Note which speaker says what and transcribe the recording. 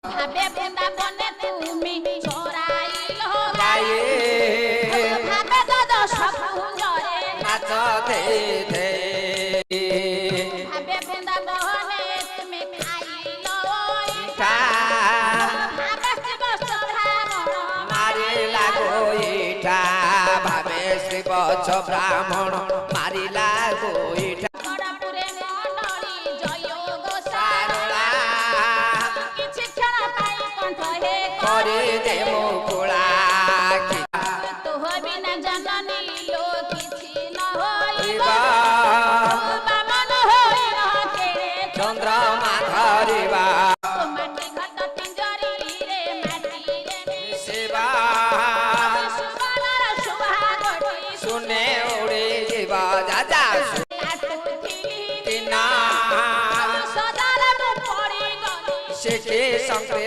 Speaker 1: ভাবে বৃন্দাবনে তুমি ছড়াইলো
Speaker 2: গায়ে
Speaker 1: ভাবে দাদ সকুঞ্জরে
Speaker 2: নাচ দে দে
Speaker 1: ভাবে বৃন্দাবনে তুমি খাইলো
Speaker 2: ইটা
Speaker 1: ভাবে শিব ব্রাহ্মণ
Speaker 2: মারি লাগো ইটা ভাবে শিব ব্রাহ্মণ মারি লাগো ইটা
Speaker 1: গড়পুরে মণ্ডলী জয় গোসাই
Speaker 2: সারলা
Speaker 1: কিছু ক্ষণ পাই কণ্ঠ হে
Speaker 2: করে দে মুকুলা
Speaker 1: তো হবি না জননী লো কিছু ন হইব বামন হই ন কেড়ে
Speaker 2: চন্দ্রমা ধরিবা
Speaker 1: মাটি ঘট পিঞ্জরি রে মাটি রে
Speaker 2: শিবা
Speaker 1: সুবর্ণর সুহাগটি
Speaker 2: শুনে উড়ে ଯିବା দাদা
Speaker 1: লাটুথিলি
Speaker 2: না
Speaker 1: সদারে মু পড়ি গলি
Speaker 2: শিখে সংকে